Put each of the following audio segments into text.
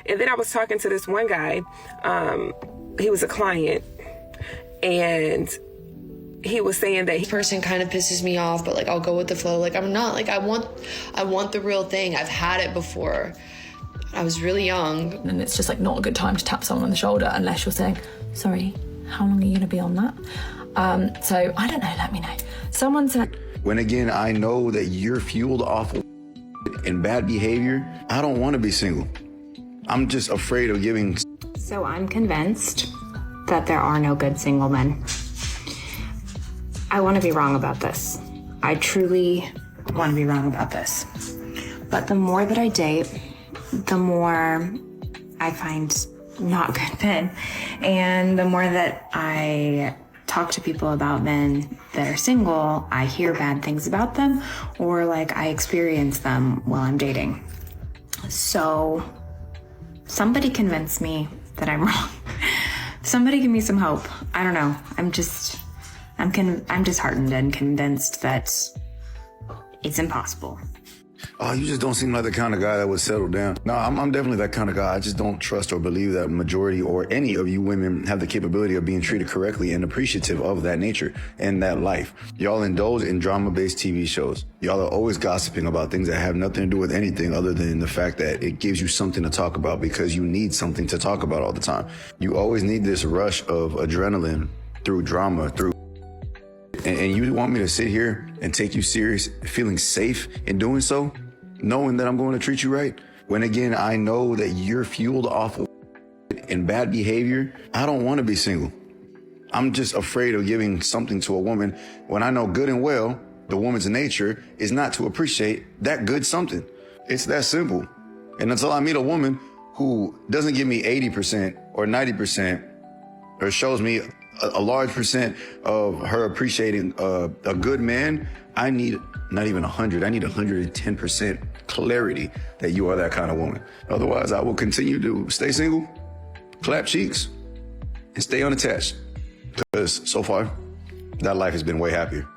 And then I was talking to this one guy. He was a client, and he was saying that this person kind of pisses me off, but like I'll go with the flow. Like I'm not like I want the real thing. I've had it before. I was really young. And it's just like not a good time to tap someone on the shoulder unless you're saying, sorry, how long are you gonna be on that? So I don't know, let me know. Someone said, when again, I know that you're fueled off of and bad behavior, I don't want to be single. I'm just afraid of giving. So I'm convinced that there are no good single men. I want to be wrong about this. I truly want to be wrong about this. But the more that I date, the more I find not good men. And the more that I talk to people about men that are single, I hear bad things about them, or like I experience them while I'm dating. So somebody convince me that I'm wrong. Somebody give me some hope. I don't know. I'm disheartened and convinced that it's impossible. Oh, you just don't seem like the kind of guy that would settle down. No, I'm definitely that kind of guy. I just don't trust or believe that majority or any of you women have the capability of being treated correctly and appreciative of that nature and that life. Y'all indulge in drama-based TV shows. Y'all are always gossiping about things that have nothing to do with anything other than the fact that it gives you something to talk about because you need something to talk about all the time. You always need this rush of adrenaline through drama, and you want me to sit here and take you serious, feeling safe in doing so, knowing that I'm going to treat you right? When again, I know that you're fueled off of and bad behavior, I don't want to be single. I'm just afraid of giving something to a woman when I know good and well the woman's nature is not to appreciate that good something. It's that simple. And until I meet a woman who doesn't give me 80% or 90% or shows me a large percent of her appreciating a good man, I need not even 100, I need 110% clarity that you are that kind of woman. Otherwise, I will continue to stay single, clap cheeks, and stay unattached. Because so far, that life has been way happier.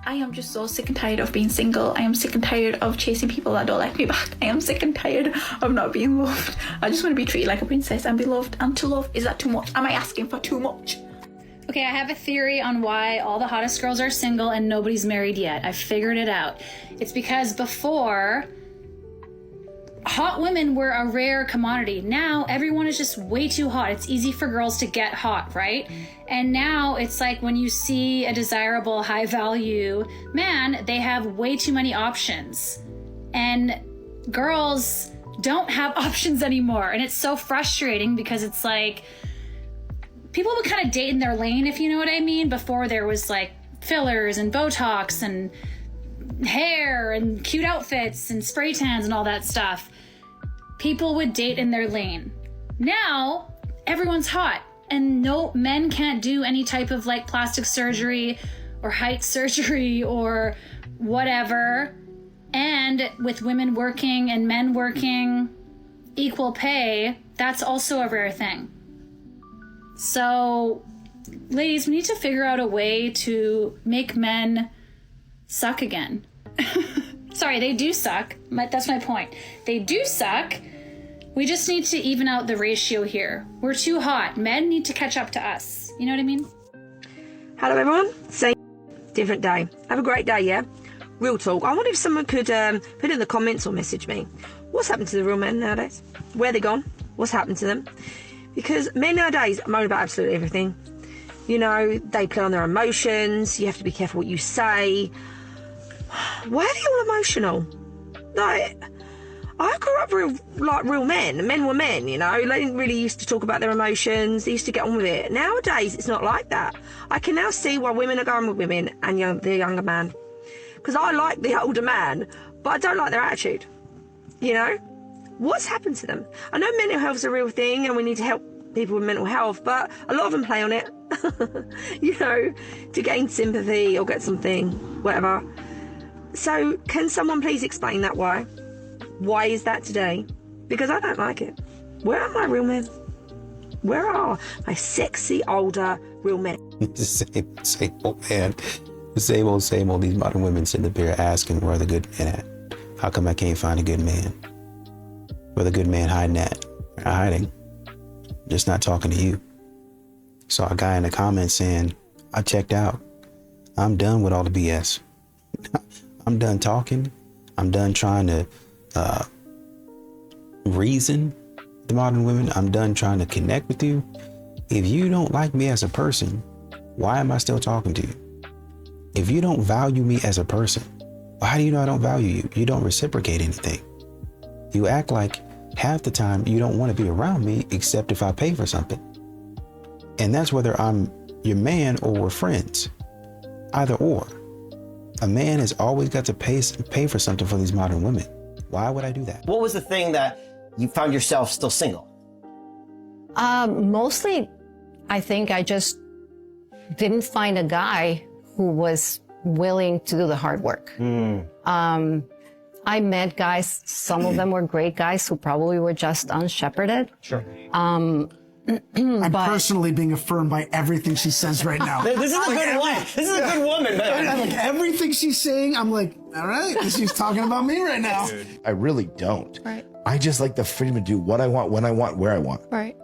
I am just so sick and tired of being single. I am sick and tired of chasing people that don't like me back. I am sick and tired of not being loved. I just want to be treated like a princess and be loved. And to love, is that too much? Am I asking for too much? Okay, I have a theory on why all the hottest girls are single and nobody's married yet. I figured it out. It's because before, hot women were a rare commodity. Now, everyone is just way too hot. It's easy for girls to get hot, right? And now it's like when you see a desirable, high-value man, they have way too many options. And girls don't have options anymore. And it's so frustrating because it's like, people would kind of date in their lane, if you know what I mean. Before there was like fillers and Botox and hair and cute outfits and spray tans and all that stuff. People would date in their lane. Now, everyone's hot and no, men can't do any type of like plastic surgery or height surgery or whatever. And with women working and men working equal pay, that's also a rare thing. So, ladies, we need to figure out a way to make men suck again. Sorry, they do suck. That's my point. They do suck. We just need to even out the ratio here. We're too hot. Men need to catch up to us. You know what I mean? Hello, everyone. Same different day. Have a great day, yeah? Real talk. I wonder if someone could put in the comments or message me. What's happened to the real men nowadays? Where are they gone? What's happened to them? Because men nowadays moan about absolutely everything. You know, they play on their emotions. You have to be careful what you say. Why are they all emotional? Like, I grew up like real men. Men were men, you know. They didn't really used to talk about their emotions. They used to get on with it. Nowadays, it's not like that. I can now see why women are going with women and the younger man. Because I like the older man, but I don't like their attitude. You know? What's happened to them? I know mental health is a real thing and we need to help people with mental health, but a lot of them play on it, you know, to gain sympathy or get something, whatever. So can someone please explain that why? Why is that today? Because I don't like it. Where are my real men? Where are my sexy older real men? Same old man. The same old. These modern women sitting up here asking where the good men at. How come I can't find a good man? Where the good man hiding at? They're not hiding. Just not talking to you. Saw a guy in the comments saying, I checked out. I'm done with all the BS. I'm done talking. I'm done trying to reason with the modern women. I'm done trying to connect with you. If you don't like me as a person, why am I still talking to you? If you don't value me as a person, why do you know I don't value you? You don't reciprocate anything. You act like half the time you don't want to be around me except if I pay for something. And that's whether I'm your man or we're friends. Either or. A man has always got to pay for something for these modern women. Why would I do that? What was the thing that you found yourself still single? Mostly, I think I just didn't find a guy who was willing to do the hard work. I met guys, some of them were great guys who probably were just unshepherded. Sure. I'm personally being affirmed by everything she says right now. This is a good woman. This is a good woman, man. Like everything she's saying, I'm like, all right, she's talking about me right now. I really don't. Right. I just like the freedom to do what I want, when I want, where I want. Right.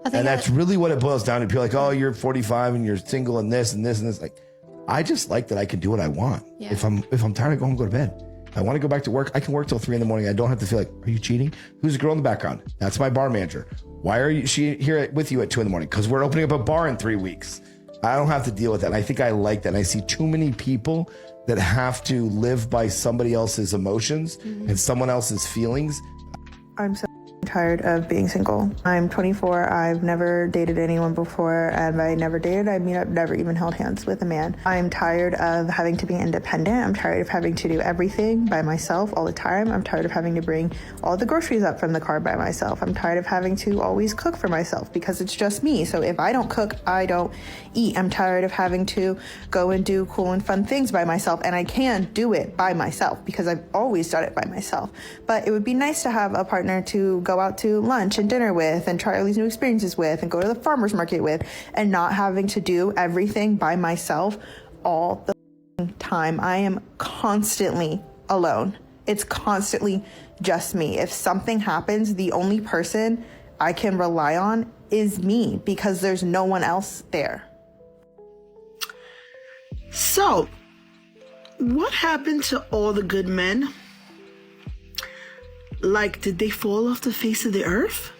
And that's really what it boils down to. People are like, oh, you're 45 and you're single and this and this and this. Like, I just like that I can do what I want. Yeah. If I'm tired, I go home and go to bed. If I want to go back to work, I can work till 3 a.m. I don't have to feel like, are you cheating? Who's the girl in the background? That's my bar manager. Why are she here with you at 2 a.m? Because we're opening up a bar in 3 weeks. I don't have to deal with that. And I think I like that. And I see too many people that have to live by somebody else's emotions and someone else's feelings. I'm so tired of being single. I'm 24. I've never dated anyone before, and by never dated, I mean I've never even held hands with a man. I'm tired of having to be independent. I'm tired of having to do everything by myself all the time. I'm tired of having to bring all the groceries up from the car by myself. I'm tired of having to always cook for myself because it's just me. So if I don't cook, I don't eat. I'm tired of having to go and do cool and fun things by myself, and I can do it by myself because I've always done it by myself. But it would be nice to have a partner to go out to lunch and dinner with and try all these new experiences with and go to the farmer's market with, and not having to do everything by myself all the time. I am constantly alone. It's constantly just me. If something happens, the only person I can rely on is me because there's no one else there. So, what happened to all the good men? Like, did they fall off the face of the earth?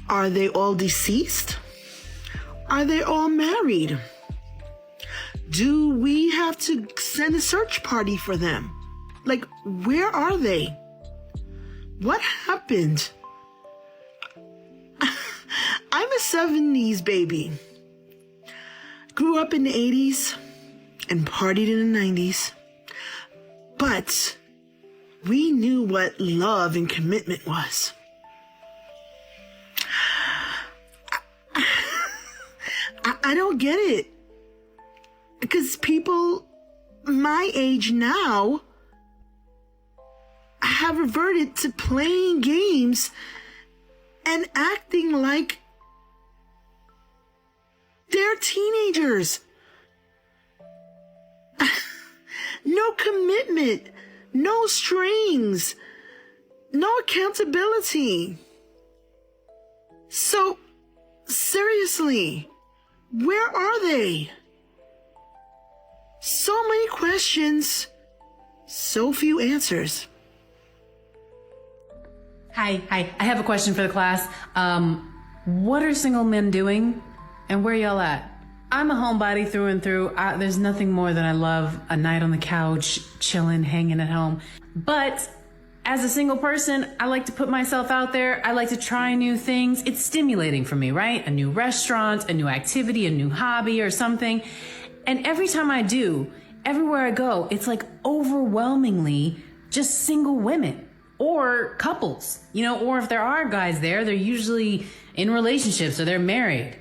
Are they all deceased? Are they all married? Do we have to send a search party for them? Like, where are they? What happened? I'm a 70s baby. Grew up in the 80s and partied in the 90s. But we knew what love and commitment was. I don't get it. Because people my age now have reverted to playing games and acting like they're teenagers. No commitment, no strings, no accountability. So, seriously, where are they? So many questions, so few answers. Hi. I have a question for the class. What are single men doing, and where y'all at? I'm a homebody through and through. There's nothing more that I love a night on the couch, chilling, hanging at home. But as a single person, I like to put myself out there. I like to try new things. It's stimulating for me, right? A new restaurant, a new activity, a new hobby or something. And every time I do, everywhere I go, it's like overwhelmingly just single women or couples, or if there are guys there, they're usually in relationships or they're married.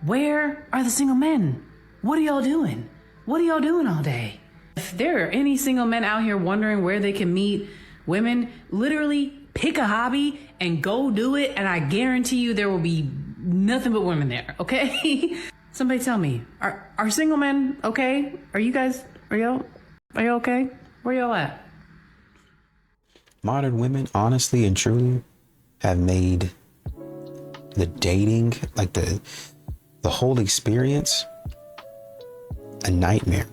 Where are the single men? What are y'all doing? What are y'all doing all day? If there are any single men out here wondering where they can meet women, literally pick a hobby and go do it. And I guarantee you there will be nothing but women there. Okay. Somebody tell me, are single men okay? Are y'all okay? Where y'all at? Modern women, honestly and truly, have made the dating, like the whole experience, a nightmare.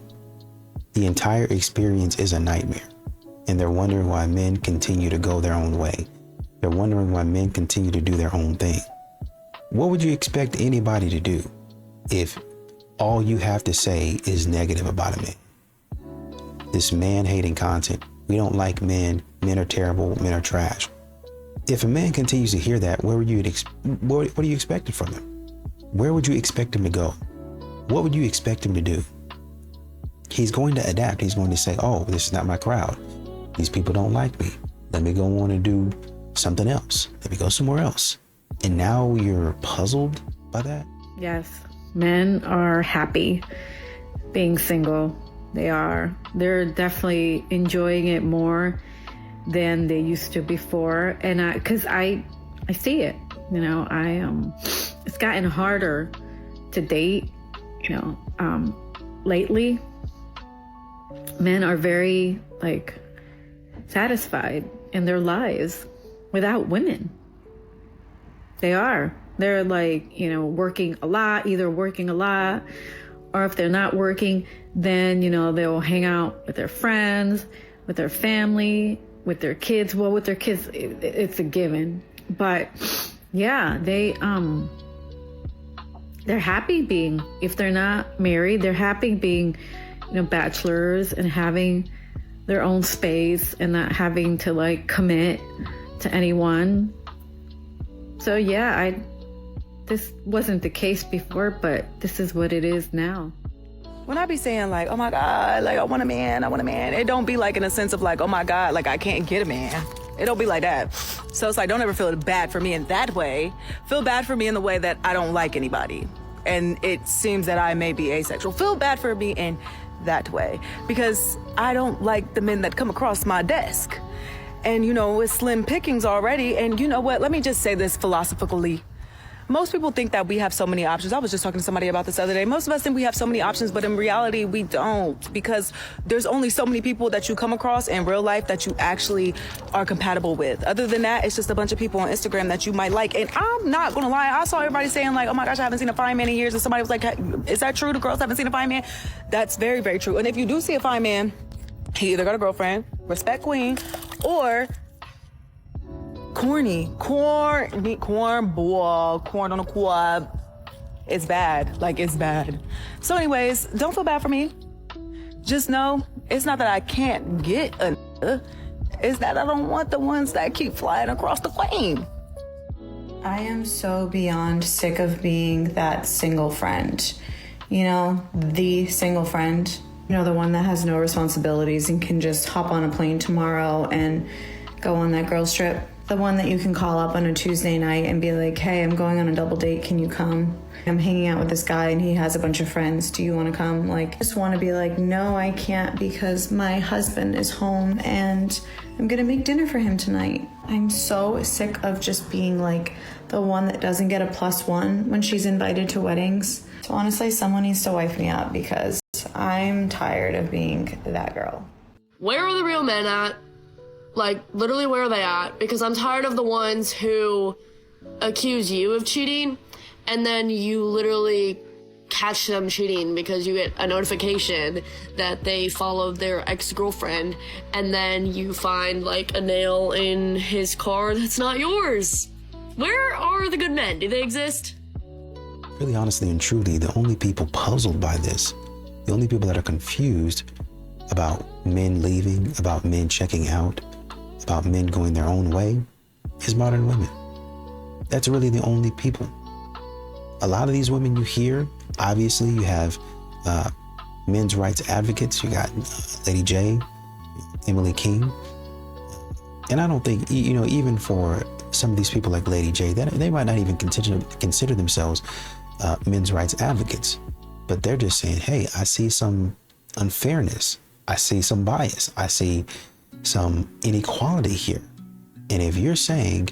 The entire experience is a nightmare. And they're wondering why men continue to go their own way. They're wondering why men continue to do their own thing. What would you expect anybody to do if all you have to say is negative about a man? This man-hating content. We don't like men. Men are terrible. Men are trash. If a man continues to hear that, what do you expect from him? Where would you expect him to go? What would you expect him to do? He's going to adapt. He's going to say, oh, this is not my crowd. These people don't like me. Let me go on and do something else. Let me go somewhere else. And now you're puzzled by that? Yes. Men are happy being single. They are. They're definitely enjoying it more than they used to before. And because I see it, you know, it's gotten harder to date, you know, lately. Men are very satisfied in their lives without women. They are. They're working a lot, either working a lot, or if they're not working, then, they'll hang out with their friends, with their family, with their kids. Well, with their kids, it's a given. But yeah, they're happy being, if they're not married, they're happy being, bachelors and having their own space and not having to commit to anyone. So yeah, this wasn't the case before, but this is what it is now. When I be saying oh my God, I want a man, it don't be in a sense of oh my God, I can't get a man. It don't be like that. So it's don't ever feel bad for me in that way. Feel bad for me in the way that I don't like anybody. And it seems that I may be asexual. Feel bad for me in that way. Because I don't like the men that come across my desk. And it's slim pickings already. And you know what? Let me just say this philosophically. Most people think that we have so many options. I was just talking to somebody about this the other day. Most of us think we have so many options, but in reality, we don't. Because there's only so many people that you come across in real life that you actually are compatible with. Other than that, it's just a bunch of people on Instagram that you might like. And I'm not going to lie. I saw everybody saying oh my gosh, I haven't seen a fine man in years. And somebody was like, is that true? The girls haven't seen a fine man? That's very, very true. And if you do see a fine man, he either got a girlfriend, respect queen, or corn on a quad. It's bad. It's bad. So anyways, don't feel bad for me. Just know it's not that I can't get it's that I don't want the ones that keep flying across the plane. I am so beyond sick of being that single friend. The single friend. The one that has no responsibilities and can just hop on a plane tomorrow and go on that girls trip. The one that you can call up on a Tuesday night and be like, hey, I'm going on a double date. Can you come? I'm hanging out with this guy and he has a bunch of friends. Do you want to come? Just want to be no, I can't because my husband is home and I'm going to make dinner for him tonight. I'm so sick of just being the one that doesn't get a +1 when she's invited to weddings. So honestly, someone needs to wife me up because I'm tired of being that girl. Where are the real men at? Literally, where are they at? Because I'm tired of the ones who accuse you of cheating, and then you literally catch them cheating because you get a notification that they followed their ex-girlfriend, and then you find, a nail in his car that's not yours. Where are the good men? Do they exist? Really, honestly and truly, the only people puzzled by this, the only people that are confused about men leaving, about men checking out, about men going their own way, is modern women. That's really the only people. A lot of these women you hear, obviously you have men's rights advocates. You got Lady J, Emily King. And I don't think, even for some of these people like Lady J, they might not even consider themselves men's rights advocates. But they're just saying, hey, I see some unfairness. I see some bias. I see some inequality here. And if you're saying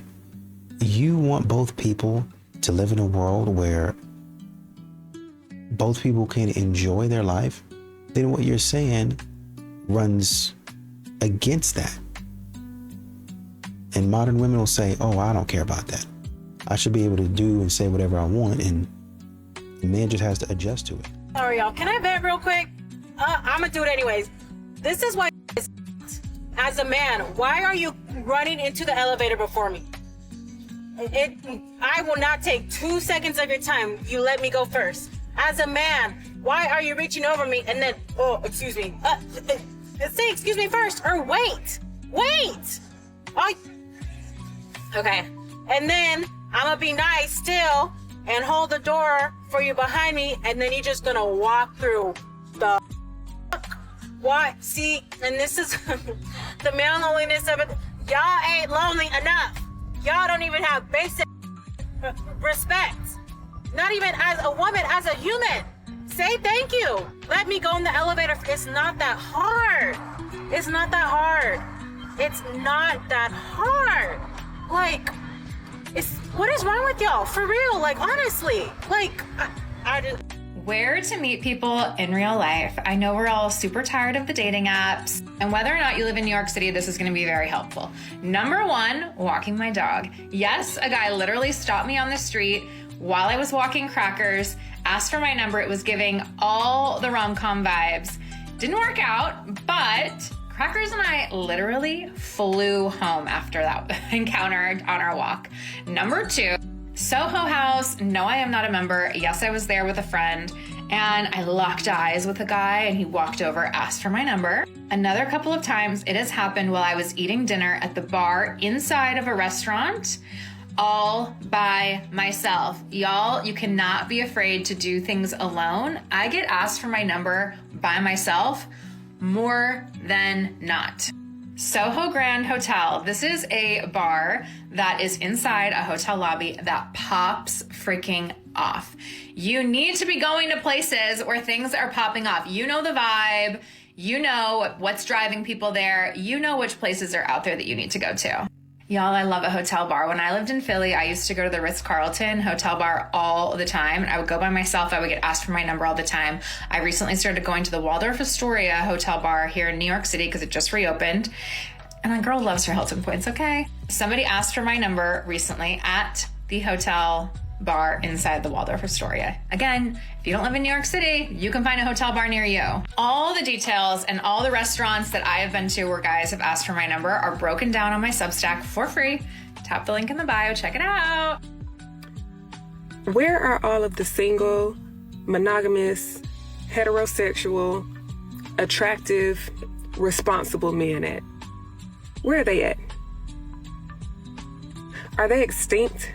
you want both people to live in a world where both people can enjoy their life, then what you're saying runs against that. And modern women will say, oh, I don't care about that. I should be able to do and say whatever I want, and the man just has to adjust to it. Sorry, y'all. Can I vent real quick? I'm gonna do it anyways. This is why, as a man, why are you running into the elevator before me? I will not take 2 seconds of your time. You let me go first. As a man, why are you reaching over me and then, oh, excuse me. Say excuse me first, or wait. Okay. And then I'm gonna be nice still and hold the door for you behind me, and then you're just gonna walk through the what? See, and this is the male loneliness of it. Y'all ain't lonely enough. Y'all don't even have basic respect. Not even as a woman, as a human. Say thank you. Let me go in the elevator. It's not that hard. It's not that hard. It's not that hard. Like, what is wrong with y'all? For real, like, honestly. Like, I just... Where to meet people in real life. I know we're all super tired of the dating apps, and whether or not you live in New York City, this is going to be very helpful. Number one, walking my dog. Yes, a guy literally stopped me on the street while I was walking Crackers, asked for my number. It was giving all the rom-com vibes. Didn't work out, but Crackers and I literally flew home after that encounter on our walk. Number two, Soho House. No, I am not a member. Yes, I was there with a friend, and I locked eyes with a guy, and he walked over, asked for my number. Another couple of times it has happened while I was eating dinner at the bar inside of a restaurant, all by myself. Y'all, you cannot be afraid to do things alone. I get asked for my number by myself more than not. Soho Grand Hotel. This is a bar that is inside a hotel lobby that pops freaking off. You need to be going to places where things are popping off. You know the vibe. You know what's driving people there. You know which places are out there that you need to go to. Y'all, I love a hotel bar. When I lived in Philly, I used to go to the Ritz-Carlton hotel bar all the time. I would go by myself. I would get asked for my number all the time. I recently started going to the Waldorf Astoria hotel bar here in New York City because it just reopened. And my girl loves her Hilton points, okay? Somebody asked for my number recently at the hotel bar inside the Waldorf Astoria. Again, if you don't live in New York City, you can find a hotel bar near you. All the details and all the restaurants that I have been to where guys have asked for my number are broken down on my Substack for free. Tap the link in the bio, check it out. Where are all of the single, monogamous, heterosexual, attractive, responsible men at? Where are they at? Are they extinct?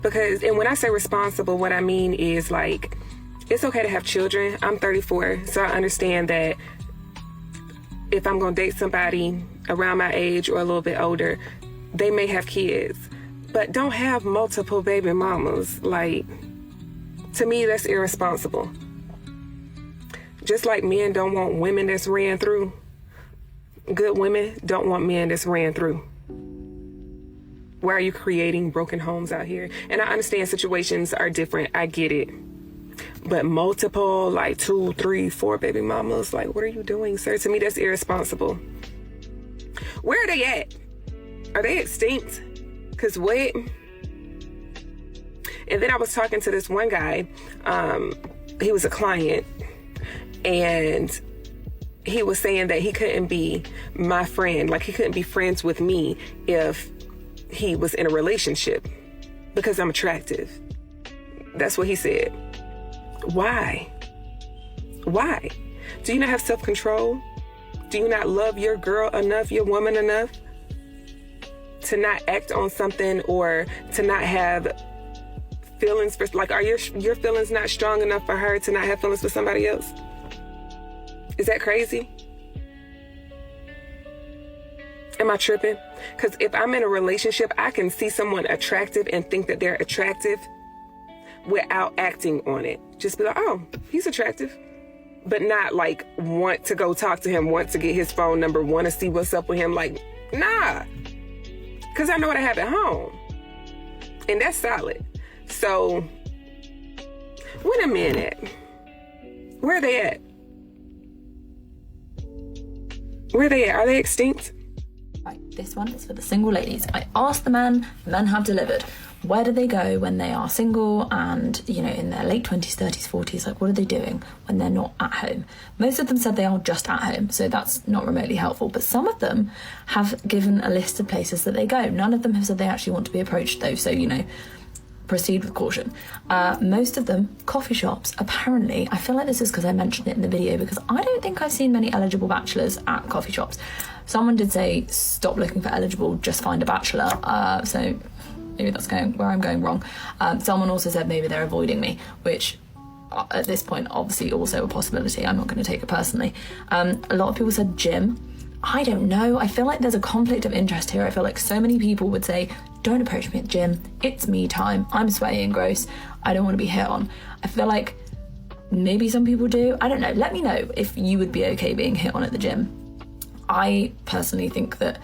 Because, and when I say responsible, what I mean is like, it's okay to have children. I'm 34, so I understand that if I'm gonna date somebody around my age or a little bit older, they may have kids, but don't have multiple baby mamas. Like, to me, that's irresponsible. Just like men don't want women that's ran through, good women don't want men that's ran through. Why are you creating broken homes out here? And I understand situations are different. I get it. But multiple, like 2, 3, 4 baby mamas, like, what are you doing, sir? To me, that's irresponsible. Where are they at? Are they extinct? Because what? And then I was talking to this one guy. He was a client. And he was saying that he couldn't be my friend. Like, he couldn't be friends with me if he was in a relationship because I'm attractive. That's what he said. Why? Why? Do you not have self-control? Do you not love your girl enough, your woman enough to not act on something or to not have feelings for, like, are your feelings not strong enough for her to not have feelings for somebody else? Is that crazy? Am I tripping? Because if I'm in a relationship, I can see someone attractive and think that they're attractive without acting on it. Just be like, oh, he's attractive. But not like want to go talk to him, want to get his phone number, want to see what's up with him. Like, nah. Because I know what I have at home. And that's solid. So, where the men at? Where are they at? Where are they at? Are they extinct? This one is for the single ladies. I asked the men have delivered. Where do they go when they are single and, in their late 20s, 30s, 40s? Like, what are they doing when they're not at home? Most of them said they are just at home, so that's not remotely helpful. But some of them have given a list of places that they go. None of them have said they actually want to be approached, though, so, proceed with caution. Most of them, coffee shops. Apparently, I feel like this is because I mentioned it in the video, because I don't think I've seen many eligible bachelors at coffee shops. Someone did say, stop looking for eligible, just find a bachelor. So maybe that's where I'm going wrong. Someone also said maybe they're avoiding me, which at this point, obviously also a possibility. I'm not going to take it personally. A lot of people said gym. I don't know. I feel like there's a conflict of interest here. I feel like so many people would say, don't approach me at the gym. It's me time. I'm sweaty and gross. I don't want to be hit on. I feel like maybe some people do. I don't know. Let me know if you would be okay being hit on at the gym. I personally think that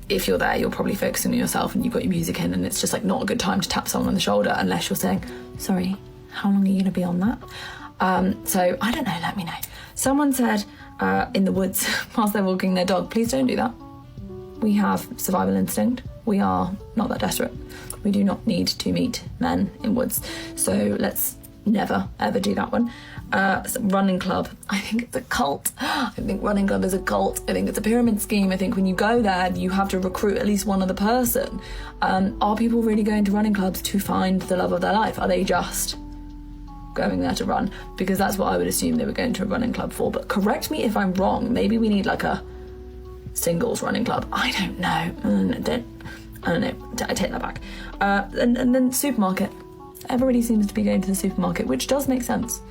if you're there, you're probably focusing on yourself and you've got your music in, and it's just like not a good time to tap someone on the shoulder unless you're saying, sorry, how long are you going to be on that? So I don't know. Let me know. Someone said in the woods whilst they're walking their dog, please don't do that. We have survival instinct. We are not that desperate. We do not need to meet men in woods. So let's never, ever do that one. Running club. I think it's a cult. I think running club is a cult. I think it's a pyramid scheme. I think when you go there, you have to recruit at least one other person. Are people really going to running clubs to find the love of their life? Are they just going there to run? Because that's what I would assume they were going to a running club for. But correct me if I'm wrong. Maybe we need like a singles running club. I don't know. I don't know. I take that back. And then supermarket. Everybody seems to be going to the supermarket, which does make sense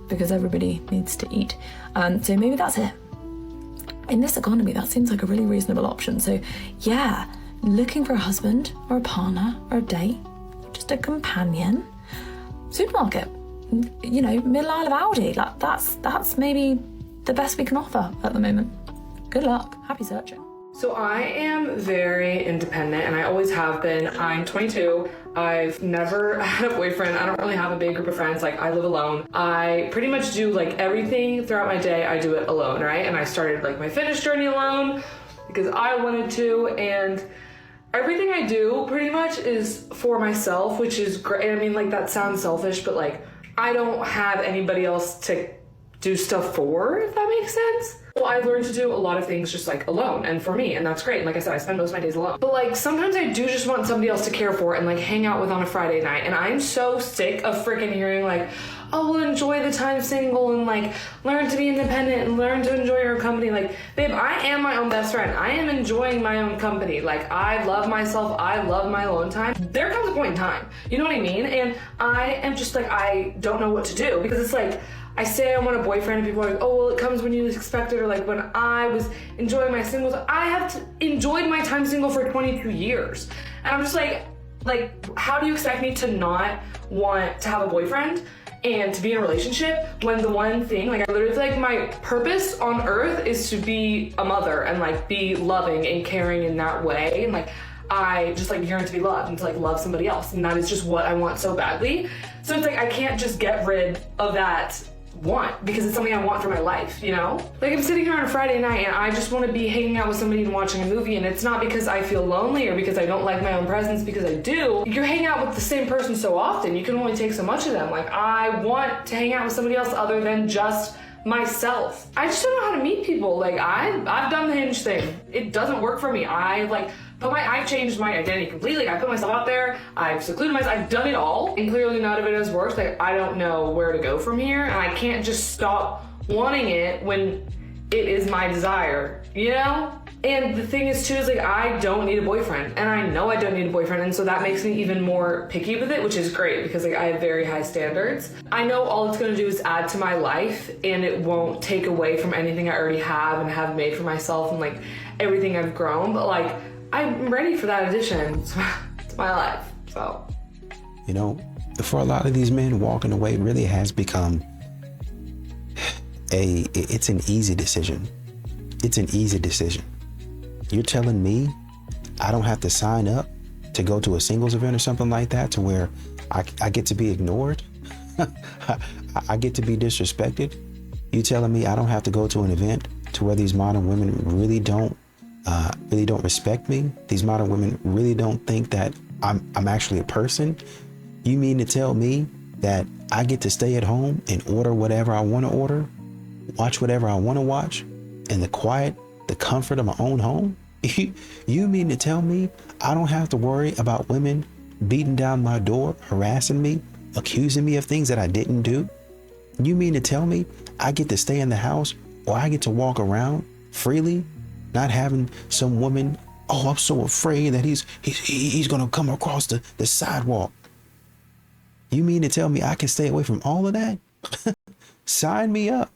because everybody needs to eat. So maybe that's it. In this economy, that seems like a really reasonable option. So yeah, looking for a husband or a partner or a date, just a companion. Supermarket. Middle aisle of Aldi. Like that's maybe the best we can offer at the moment. Good luck. Happy searching. So I am very independent and I always have been. I'm 22. I've never had a boyfriend. I don't really have a big group of friends. Like, I live alone. I pretty much do like everything throughout my day. I do it alone, right? And I started like my fitness journey alone because I wanted to, and everything I do pretty much is for myself, which is great. I mean, like, that sounds selfish, but like, I don't have anybody else to do stuff for, if that makes sense. Well, I've learned to do a lot of things just like alone and for me, and that's great. And like I said, I spend most of my days alone. But like sometimes I do just want somebody else to care for and like hang out with on a Friday night. And I'm so sick of freaking hearing like, oh, well, enjoy the time single and like learn to be independent and learn to enjoy your company. Like, babe, I am my own best friend. I am enjoying my own company. Like, I love myself. I love my alone time. There comes a point in time. You know what I mean? And I am just like, I don't know what to do because it's like, I say I want a boyfriend and people are like, oh, well, it comes when you expect it. Or like when I was enjoying my singles, I have enjoyed my time single for 22 years. And I'm just like, how do you expect me to not want to have a boyfriend and to be in a relationship when the one thing, like I literally feel like my purpose on earth is to be a mother and like be loving and caring in that way. And like, I just like yearn to be loved and to like love somebody else. And that is just what I want so badly. So it's like, I can't just get rid of that want because it's something I want for my life, you know? Like, I'm sitting here on a Friday night and I just want to be hanging out with somebody and watching a movie, and it's not because I feel lonely or because I don't like my own presence, because I do. You're hanging out with the same person so often, you can only take so much of them. Like, I want to hang out with somebody else other than just myself. I just don't know how to meet people. Like, I've done the Hinge thing. It doesn't work for me. I've changed my identity completely. I put myself out there. I've secluded myself. I've done it all. And clearly none of it has worked. Like, I don't know where to go from here. And I can't just stop wanting it when it is my desire, you know? And the thing is too, is like, I don't need a boyfriend. And I know I don't need a boyfriend. And so that makes me even more picky with it, which is great because like I have very high standards. I know all it's going to do is add to my life and it won't take away from anything I already have and have made for myself and like everything I've grown. But like, I'm ready for that addition to my life, so. You know, for a lot of these men, walking away really has become it's an easy decision. It's an easy decision. You're telling me I don't have to sign up to go to a singles event or something like that to where I get to be ignored? I get to be disrespected? You telling me I don't have to go to an event to where these modern women really don't really don't respect me. These modern women really don't think that I'm actually a person. You mean to tell me that I get to stay at home and order whatever I want to order, watch whatever I want to watch, in the quiet, the comfort of my own home? You mean to tell me I don't have to worry about women beating down my door, harassing me, accusing me of things that I didn't do? You mean to tell me I get to stay in the house, or I get to walk around freely, not having some woman, oh, I'm so afraid that he's gonna come across the sidewalk? You mean to tell me I can stay away from all of that? Sign me up.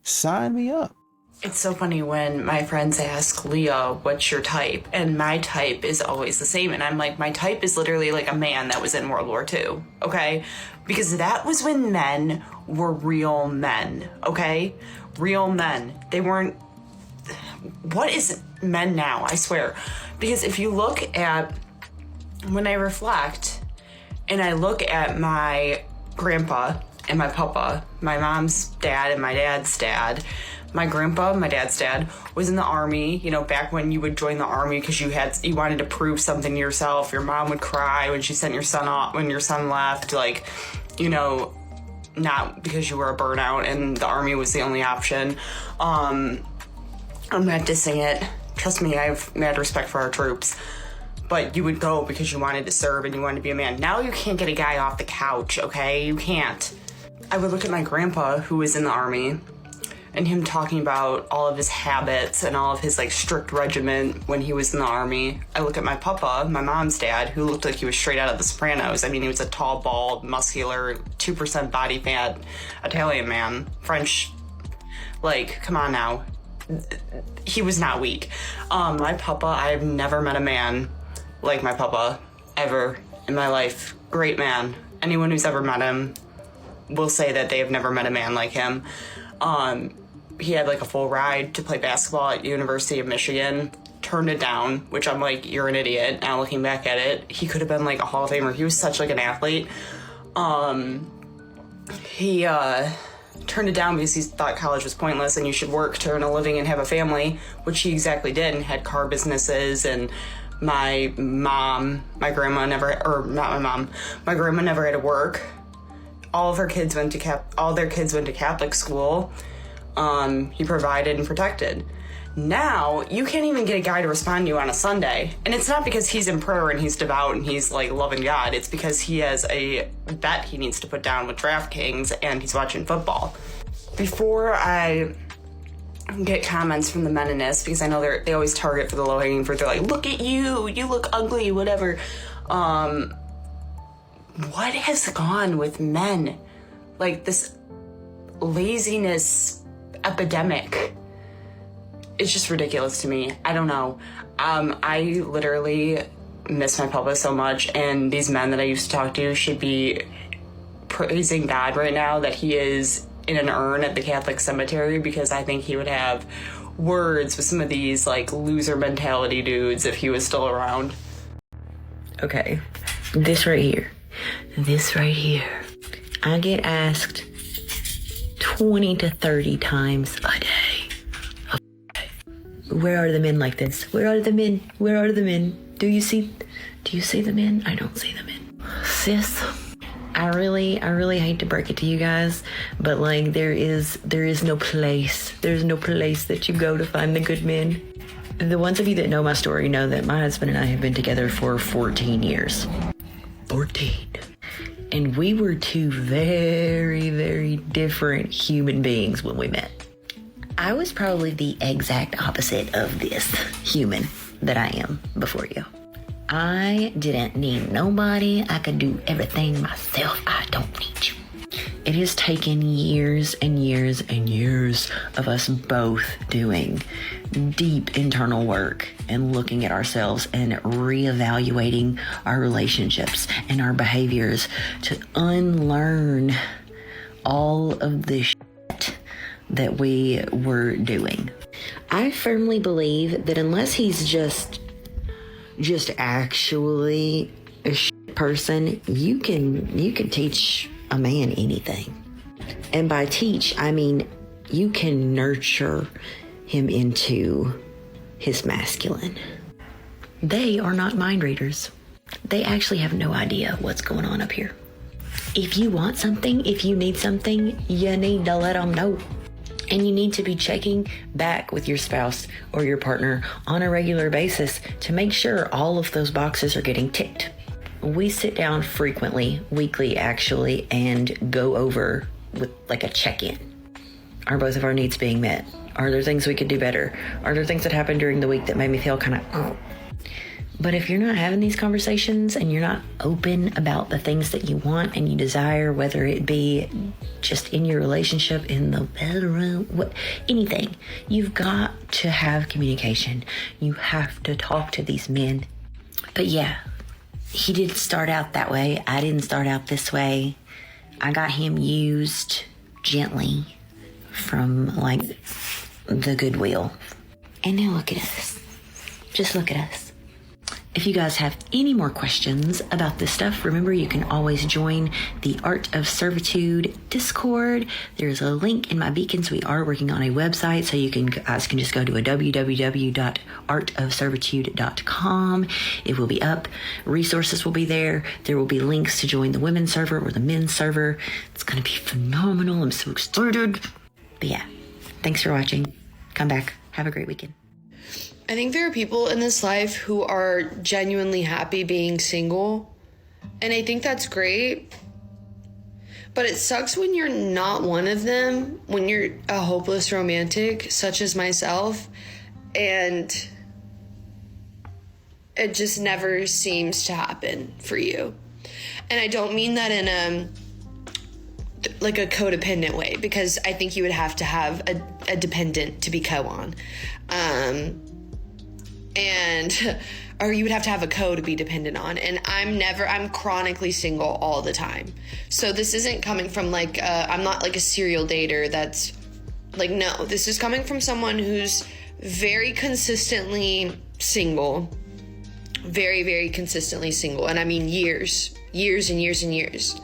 Sign me up. It's so funny when my friends ask Leah, what's your type? And my type is always the same. And I'm like, my type is literally like a man that was in World War II, okay? Because that was when men were real men, okay? Real men. They weren't... What is men now? I swear. Because if you look at... When I reflect, and I look at my grandpa and my papa, my mom's dad and my dad's dad... My grandpa, my dad's dad, was in the army, you know, back when you would join the army because you wanted to prove something to yourself. Your mom would cry when she sent your son off, when your son left, like, you know, not because you were a burnout and the army was the only option. I'm not dissing it. Trust me, I have mad respect for our troops. But you would go because you wanted to serve and you wanted to be a man. Now you can't get a guy off the couch, okay? You can't. I would look at my grandpa, who was in the army, and him talking about all of his habits and all of his like strict regiment when he was in the army. I look at my papa, my mom's dad, who looked like he was straight out of The Sopranos. I mean, he was a tall, bald, muscular, 2% body fat Italian man, French. Like, come on now. He was not weak. My papa, I've never met a man like my papa ever in my life. Great man. Anyone who's ever met him will say that they have never met a man like him. He had like a full ride to play basketball at University of Michigan, turned it down, which I'm like, you're an idiot. Now looking back at it, he could have been like a Hall of Famer. He was such like an athlete. He turned it down because he thought college was pointless and you should work to earn a living and have a family, which he exactly did, and had car businesses. And my grandma never had to work. All their kids went to Catholic school. He provided and protected. Now, you can't even get a guy to respond to you on a Sunday. And it's not because he's in prayer and he's devout and he's like loving God. It's because he has a bet he needs to put down with DraftKings and he's watching football. Before I get comments from the men in this, because I know they always target for the low-hanging fruit. They're like, look at you look ugly, whatever. What has gone with men? Like this laziness epidemic. It's just ridiculous to me. I don't know. I literally miss my papa so much, and these men that I used to talk to should be praising God right now that he is in an urn at the Catholic cemetery, because I think he would have words with some of these like loser mentality dudes if he was still around. Okay, this right here. I get asked 20 to 30 times a day. Where are the men like this? Where are the men? Where are the men? Do you see the men? I don't see the men. Sis, I really hate to break it to you guys, but like there is no place. There's no place that you go to find the good men. The ones of you that know my story know that my husband and I have been together for 14 years. 14. And we were two very, very different human beings when we met. I was probably the exact opposite of this human that I am before you. I didn't need nobody. I could do everything myself. I don't need you. It has taken years and years and years of us both doing deep internal work and looking at ourselves and reevaluating our relationships and our behaviors to unlearn all of the shit that we were doing. I firmly believe that unless he's just actually a shit person, you can teach a man anything. And by teach, I mean you can nurture him into his masculine. They are not mind readers. They actually have no idea what's going on up here. If you want something, if you need something, you need to let them know. And you need to be checking back with your spouse or your partner on a regular basis to make sure all of those boxes are getting ticked. We sit down frequently, weekly actually, and go over with like a check-in. Are both of our needs being met? Are there things we could do better? Are there things that happened during the week that made me feel kind of, oh. But if you're not having these conversations and you're not open about the things that you want and you desire, whether it be just in your relationship, in the bedroom, anything, you've got to have communication. You have to talk to these men. But yeah, he didn't start out that way. I didn't start out this way. I got him used gently from like the Goodwill. And now look at us. Just look at us. If you guys have any more questions about this stuff, remember you can always join the Art of Servitude Discord. There's a link in my beacons. We are working on a website, so you guys can just go to www.artofservitude.com. It will be up. Resources will be there. There will be links to join the women's server or the men's server. It's going to be phenomenal. I'm so excited. But yeah, thanks for watching. Come back. Have a great weekend. I think there are people in this life who are genuinely happy being single, and I think that's great. But it sucks when you're not one of them, when you're a hopeless romantic, such as myself, and it just never seems to happen for you. And I don't mean that in a codependent way, because I think you would have to have a dependent to be co-on. Or you would have to have a co to be dependent on. And I'm chronically single all the time. So this isn't coming from I'm not like a serial dater that's like, no, this is coming from someone who's very consistently single. Very, very consistently single. And I mean years and years and years.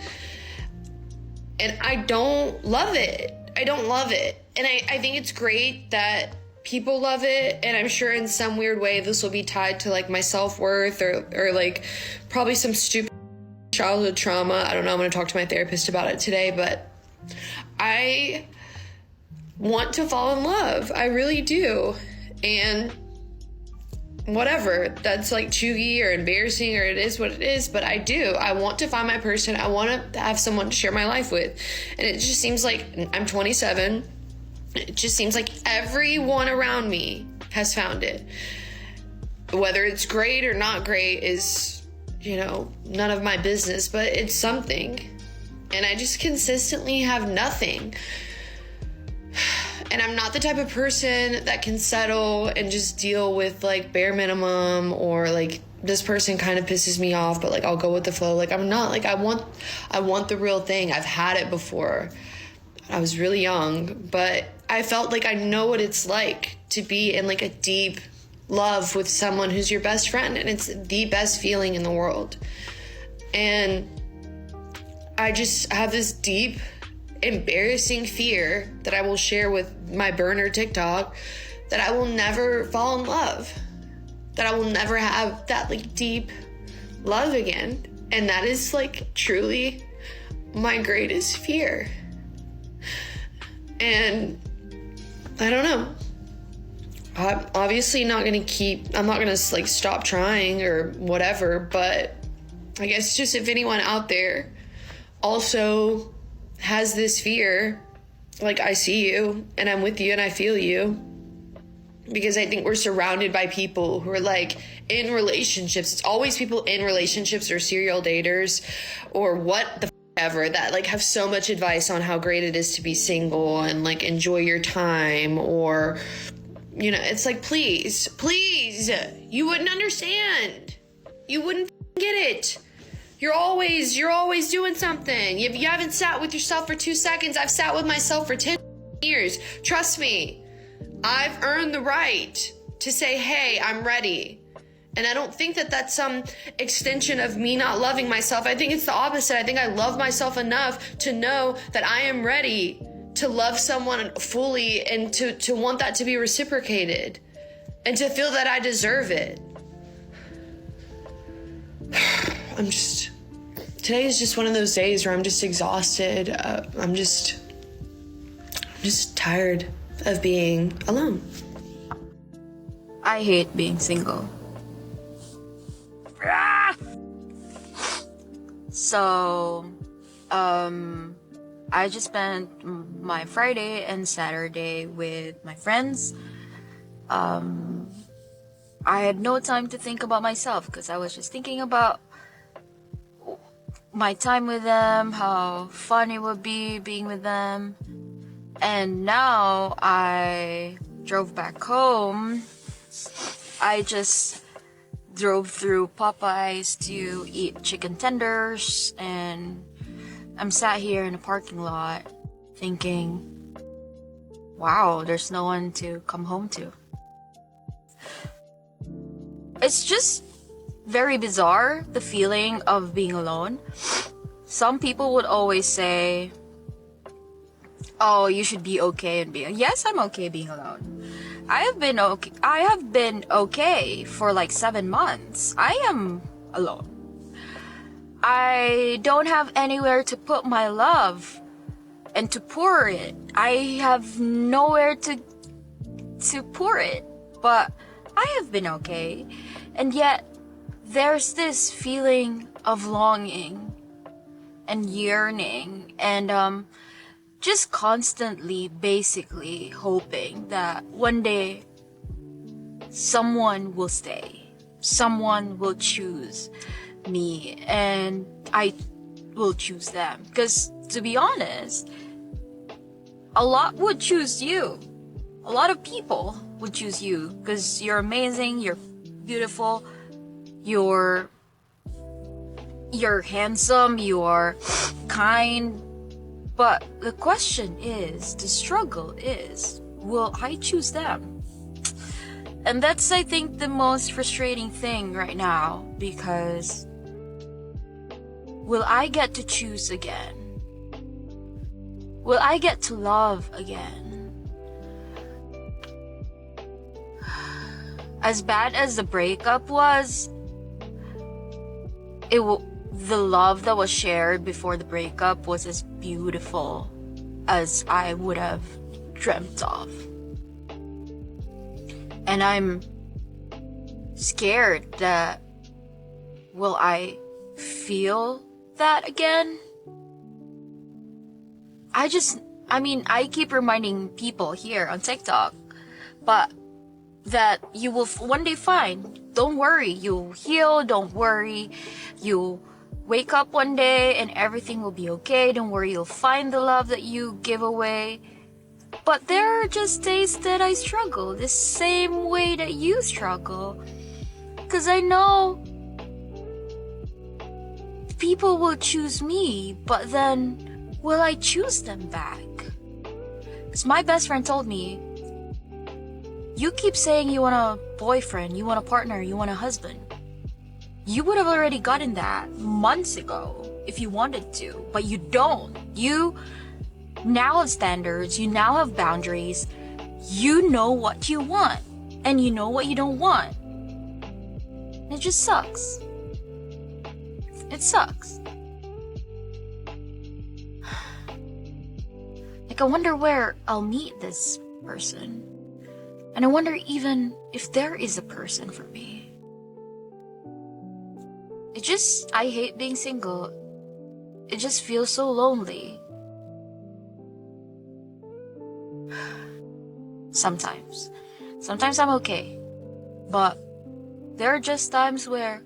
And I don't love it. And I think it's great that people love it, and I'm sure in some weird way this will be tied to like my self-worth or like probably some stupid childhood trauma. I don't know, I'm gonna talk to my therapist about it today, but I want to fall in love. I really do. And whatever, that's like chuggy or embarrassing, or it is what it is, but I do. I want to find my person. I want to have someone to share my life with. And it just seems like I'm 27. It just seems like everyone around me has found it. Whether it's great or not great is, none of my business, but it's something. And I just consistently have nothing. And I'm not the type of person that can settle and just deal with like bare minimum, or like this person kind of pisses me off, but like I'll go with the flow. Like I'm not like, I want the real thing. I've had it before. I was really young, but I felt like I know what it's like to be in like a deep love with someone who's your best friend, and it's the best feeling in the world. And I just have this deep, embarrassing fear that I will share with my burner TikTok, that I will never fall in love, that I will never have that like deep love again. And that is like truly my greatest fear. And I don't know. I'm obviously not going to I'm not going to like stop trying or whatever, but I guess just if anyone out there also has this fear, like I see you and I'm with you and I feel you, because I think we're surrounded by people who are like in relationships. It's always people in relationships or serial daters or what the ever that like have so much advice on how great it is to be single and like enjoy your time, or it's like, please, you wouldn't understand. You wouldn't get it. You're always doing something. You haven't sat with yourself for 2 seconds. I've sat with myself for 10 years. Trust me, I've earned the right to say, hey, I'm ready. And I don't think that that's some extension of me not loving myself. I think it's the opposite. I think I love myself enough to know that I am ready to love someone fully and to want that to be reciprocated. and to feel that I deserve it. Today is just one of those days where I'm just exhausted. I'm just tired of being alone. I hate being single. So, I just spent my Friday and Saturday with my friends. I had no time to think about myself because I was just thinking about my time with them, how fun it would be being with them. And now I drove back home. I just drove through Popeyes to eat chicken tenders, and I'm sat here in a parking lot thinking, wow, there's no one to come home to. It's just very bizarre, the feeling of being alone. Some people would always say, oh, you should be okay and being. Yes, I'm okay being alone. I have been okay for like 7 months. I am alone. I don't have anywhere to put my love and to pour it. I have nowhere to pour it. But I have been okay. And yet there's this feeling of longing and yearning and just constantly basically hoping that one day someone will stay, someone will choose me, and I will choose them. Because to be honest, a lot would choose you. A lot of people would choose you because you're amazing, you're beautiful, you're handsome, you're kind. But the question is, the struggle is, will I choose them? And that's, I think, the most frustrating thing right now, because will I get to choose again? Will I get to love again? As bad as the breakup was, the love that was shared before the breakup was as beautiful as I would have dreamt of. And I'm scared that will I feel that again? I keep reminding people here on TikTok, but that you will one day find. Don't worry, you'll heal. Don't worry, you'll wake up one day and everything will be okay. Don't worry, you'll find the love that you give away. But there are just days that I struggle the same way that you struggle, because I know people will choose me, but then will I choose them back? Because my best friend told me, you keep saying you want a boyfriend, you want a partner, you want a husband. You would have already gotten that months ago if you wanted to, but you don't. You now have standards, you now have boundaries, you know what you want, and you know what you don't want. It just sucks. It sucks. Like, I wonder where I'll meet this person. And I wonder even if there is a person for me. I hate being single. It just feels so lonely. Sometimes I'm okay. But there are just times where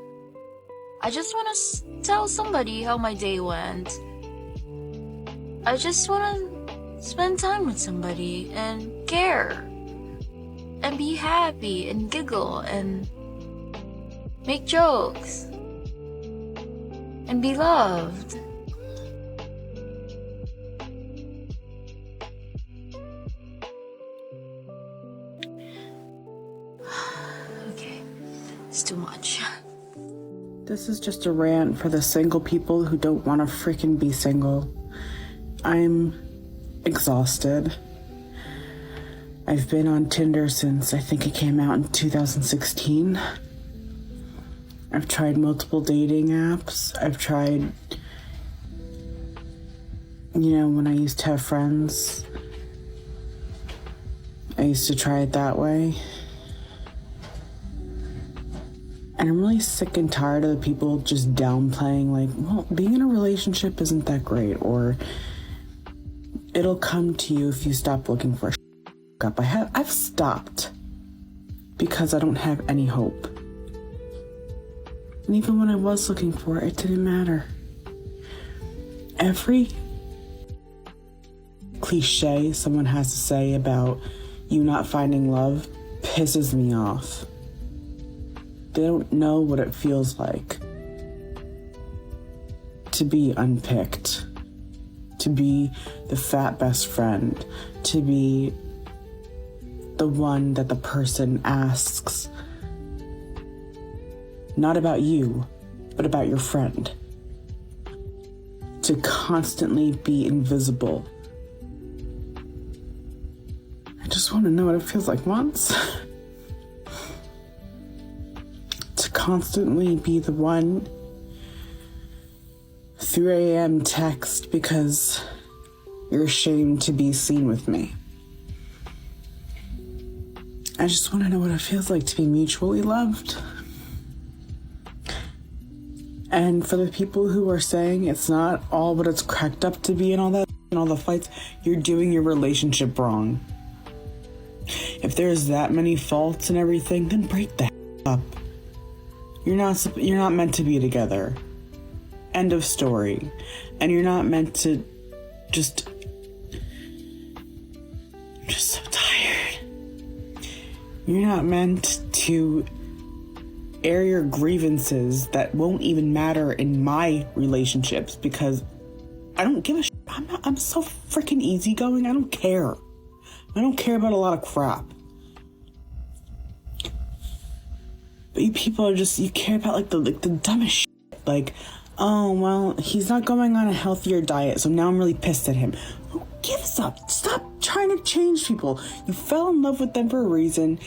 I just want to tell somebody how my day went. I just want to spend time with somebody and care. And be happy and giggle and make jokes and be loved. Okay, it's too much. This is just a rant for the single people who don't want to freaking be single. I'm exhausted. I've been on Tinder since I think it came out in 2016. I've tried multiple dating apps. I've tried, when I used to have friends, I used to try it that way. And I'm really sick and tired of the people just downplaying, like, well, being in a relationship isn't that great, or it'll come to you if you stop looking for up. I've stopped because I don't have any hope. And even when I was looking for it, it didn't matter. Every cliche someone has to say about you not finding love pisses me off. They don't know what it feels like to be unpicked, to be the fat best friend, to be the one that the person asks, not about you, but about your friend. To constantly be invisible. I just want to know what it feels like once. To constantly be the one 3 a.m. text because you're ashamed to be seen with me. I just want to know what it feels like to be mutually loved. And for the people who are saying it's not all what it's cracked up to be and all that, and all the fights, you're doing your relationship wrong. If there's that many faults and everything, then break the up. You're not meant to be together. End of story. And you're not meant to I'm just so tired. You're not meant to air your grievances that won't even matter in my relationships, because I don't give a shit. I'm so freaking easygoing. I don't care. I don't care about a lot of crap. But you people are just, you care about like the dumbest shit. Like, oh, well, he's not going on a healthier diet, so now I'm really pissed at him. Who gives up? Stop trying to change people. You fell in love with them for a reason.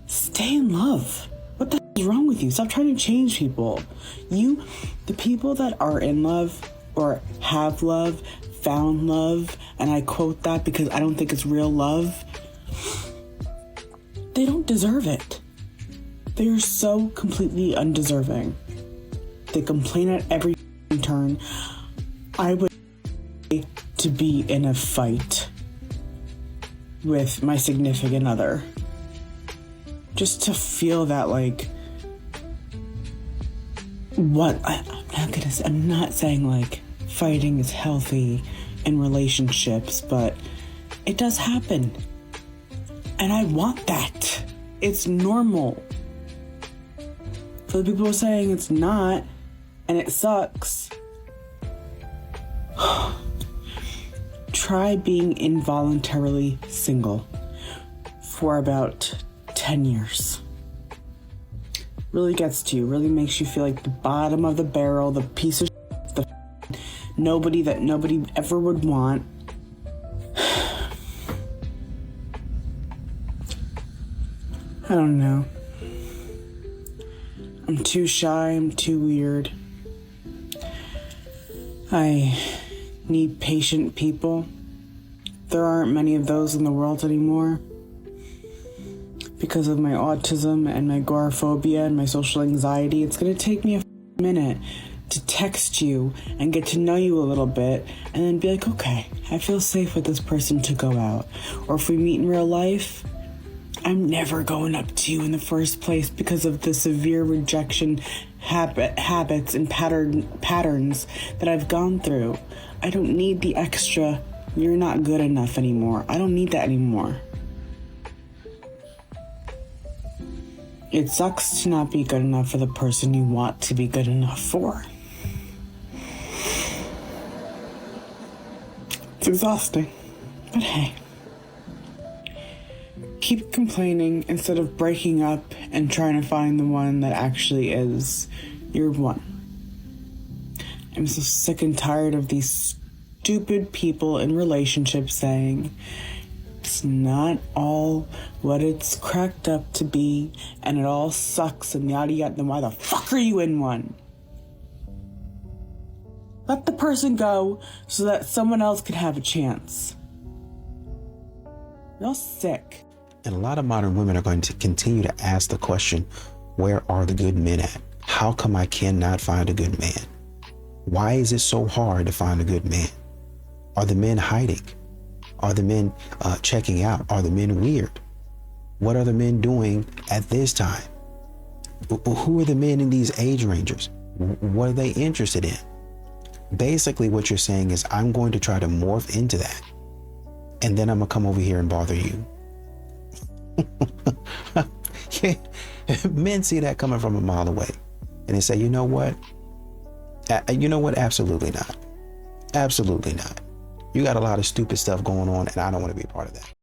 Stay in love. What the hell is wrong with you? Stop trying to change people. The people that are in love or have love, found love, and I quote that because I don't think it's real love, they don't deserve it. They are so completely undeserving. They complain at every turn. I would like to be in a fight with my significant other. Just to feel that, like, I'm not saying like fighting is healthy in relationships, but it does happen. And I want that. It's normal. For the people who are saying it's not, and it sucks, try being involuntarily single for about 10 years. Really gets to you, really makes you feel like the bottom of the barrel, the piece of shit, the nobody that nobody ever would want. I don't know. I'm too shy, I'm too weird. I need patient people. There aren't many of those in the world anymore. Because of my autism and my agoraphobia and my social anxiety, it's gonna take me a minute to text you and get to know you a little bit and then be like, okay, I feel safe with this person to go out. Or if we meet in real life, I'm never going up to you in the first place because of the severe rejection habits and patterns that I've gone through. I don't need the extra, you're not good enough anymore. I don't need that anymore. It sucks to not be good enough for the person you want to be good enough for. It's exhausting, but hey. Keep complaining instead of breaking up and trying to find the one that actually is your one. I'm so sick and tired of these stupid people in relationships saying, it's not all what it's cracked up to be, and it all sucks and yada yada, then why the fuck are you in one? Let the person go so that someone else could have a chance. You're sick. And a lot of modern women are going to continue to ask the question, where are the good men at? How come I cannot find a good man? Why is it so hard to find a good man? Are the men hiding? Are the men checking out? Are the men weird? What are the men doing at this time? Who are the men in these age ranges? What are they interested in? Basically, what you're saying is, I'm going to try to morph into that. And then I'm going to come over here and bother you. Yeah. Men see that coming from a mile away. And they say, you know what? Absolutely not. Absolutely not. You got a lot of stupid stuff going on, and I don't want to be a part of that.